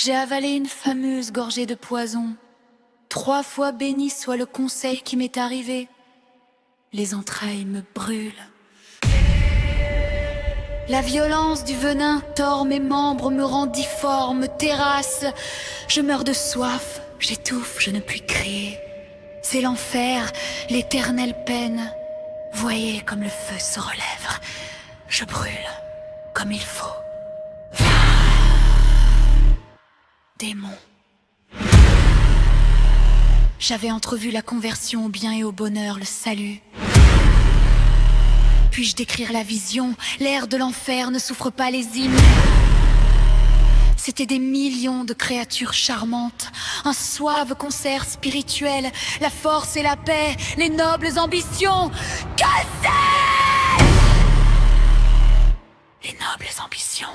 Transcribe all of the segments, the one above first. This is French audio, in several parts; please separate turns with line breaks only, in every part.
J'ai avalé une fameuse gorgée de poison. 3 fois béni soit le conseil qui m'est arrivé. Les entrailles me brûlent. La violence du venin tord mes membres, me rend difforme, terrasse. Je meurs de soif, j'étouffe, je ne puis crier. C'est l'enfer, l'éternelle peine. Voyez comme le feu se relève. Je brûle comme il faut. Démon. J'avais entrevu la conversion au bien et au bonheur, le salut. Puis-je décrire la vision? L'air de l'enfer ne souffre pas les hymnes. C'étaient des millions de créatures charmantes, un suave concert spirituel, la force et la paix, les nobles ambitions. Que c'est? Les nobles ambitions.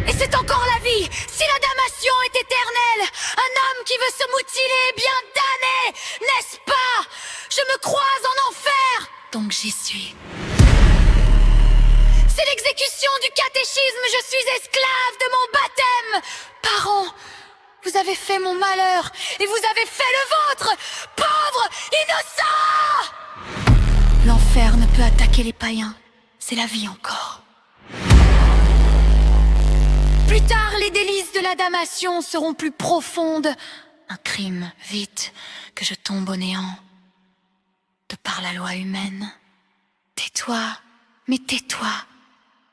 Et c'est encore la vie. Si la damnation est éternelle, un homme qui veut se moutiler est bien damné, n'est-ce pas? Je me croise en enfer, donc j'y suis. C'est l'exécution du catéchisme, je suis esclave de mon baptême. Parents, vous avez fait mon malheur et vous avez fait le vôtre, pauvres innocents. L'enfer ne peut attaquer les païens, c'est la vie encore. Plus tard, les délices de la damnation seront plus profondes. Un crime, vite, que je tombe au néant. De par la loi humaine. Tais-toi, mais tais-toi.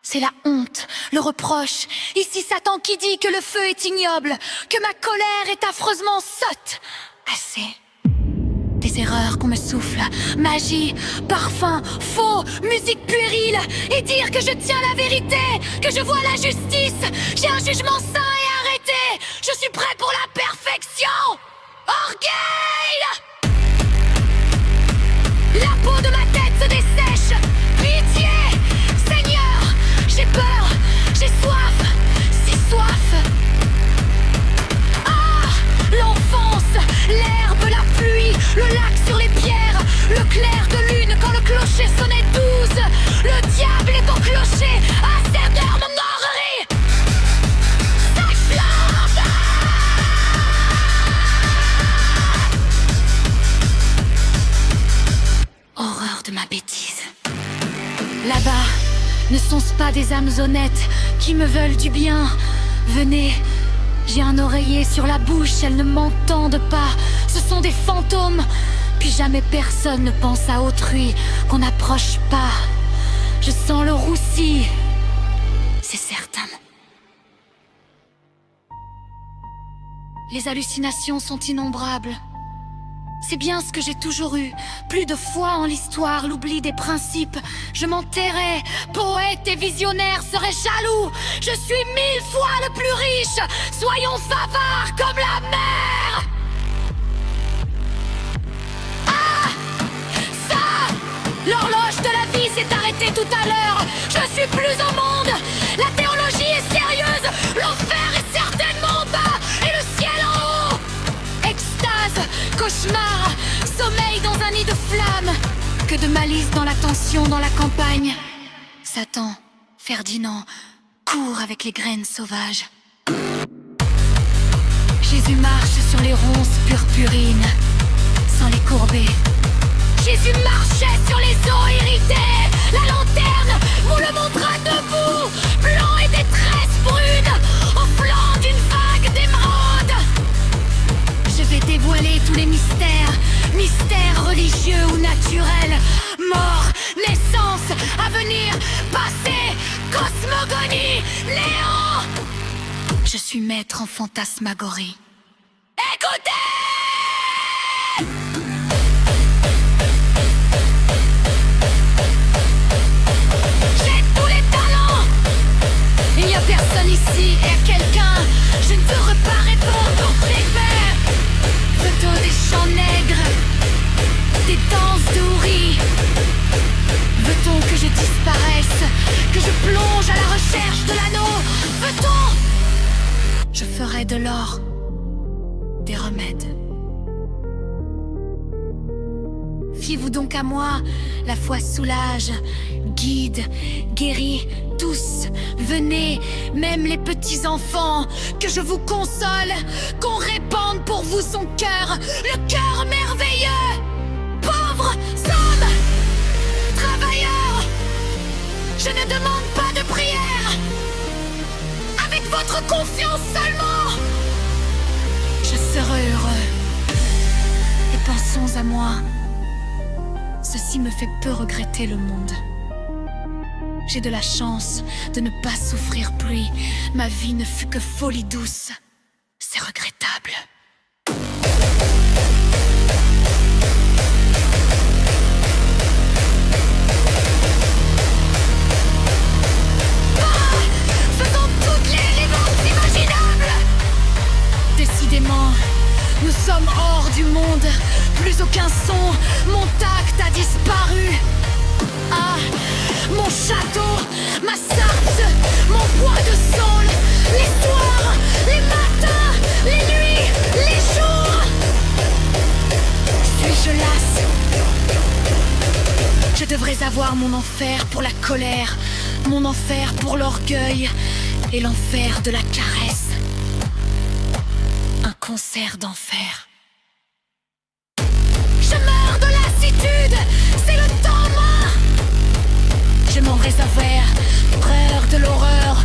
C'est la honte, le reproche. Ici Satan qui dit que le feu est ignoble, que ma colère est affreusement sotte. Assez. Des erreurs qu'on me souffle, magie, parfum, faux, musique puérile, et dire que je tiens la vérité, que je vois la justice. J'ai un jugement sain et arrêté. Je suis prêt pour la perfection. Orgueil! La peau de ma tête se dessèche. Pitié! Seigneur, j'ai peur, j'ai soif, si soif. Ah! L'enfance, l'herbe, la pluie, le lac sur les pierres, le clair de lune quand le clocher sonnait 12. Le diable est au clocher, à cette heure m'honorerie. Ça flambe! Horreur de ma bêtise. Là-bas, ne sont-ce pas des âmes honnêtes qui me veulent du bien? Venez, j'ai un oreiller sur la bouche, elles ne m'entendent pas. Ce sont des fantômes. Puis jamais personne ne pense à autrui, qu'on n'approche pas. Je sens le roussi, c'est certain. Les hallucinations sont innombrables. C'est bien ce que j'ai toujours eu. Plus de foi en l'histoire, l'oubli des principes. Je m'entairais, poète et visionnaire serait jaloux. Je suis 1000 fois le plus riche. Soyons avares comme la mer. Ah! Ça! L'horloge de la vie s'est arrêtée tout à l'heure. Je suis plus au monde. La théologie est sérieuse. L'enfer est certainement bas. Et le ciel en haut. Extase, cauchemar, sommeil dans un nid de flammes. Que de malice dans la tension dans la campagne. Satan, Ferdinand, court avec les graines sauvages. Jésus marche sur les ronces purpurines, sans les courber. Jésus marchait sur les eaux irritées. La lanterne vous le montra debout, blanc et des tresses brunes, au flanc d'une vague d'émeraude. Je vais dévoiler tous les mystères, mystères religieux ou naturels. Mort, naissance, avenir, passé, cosmogonie, néant. Je suis maître en fantasmagorie. Écoutez! J'ai tous les talents. Il n'y a personne ici et quelqu'un. Je ne veux pas répondre pour priver. Photos des chants nègres, des danses d'Ouri. Veut-on que je disparaisse, que je plonge à la recherche de l'anneau? Veut-on? Je ferai de l'or, des remèdes. Confiez-vous donc à moi, la foi soulage, guide, guérit, tous, venez, même les petits enfants, que je vous console, qu'on répande pour vous son cœur, le cœur merveilleux. Pauvres hommes, travailleurs, je ne demande pas de prière, avec votre confiance seulement, je serai heureux. Et pensons à moi, ceci me fait peu regretter le monde. J'ai de la chance de ne pas souffrir pluie. Ma vie ne fut que folie douce. C'est regrettable. Faisons toutes les réponses imaginables. Décidément, nous sommes hors du monde. Plus aucun son, mon tact a disparu. Ah, mon château, ma sarthe, mon bois de saule, les soirs, les matins, les nuits, les jours. Suis-je lasse? Je devrais avoir mon enfer pour la colère, mon enfer pour l'orgueil et l'enfer de la caresse. Un concert d'enfer. Je meurs de lassitude, c'est le temps mort. Je m'en réservais, frère de l'horreur,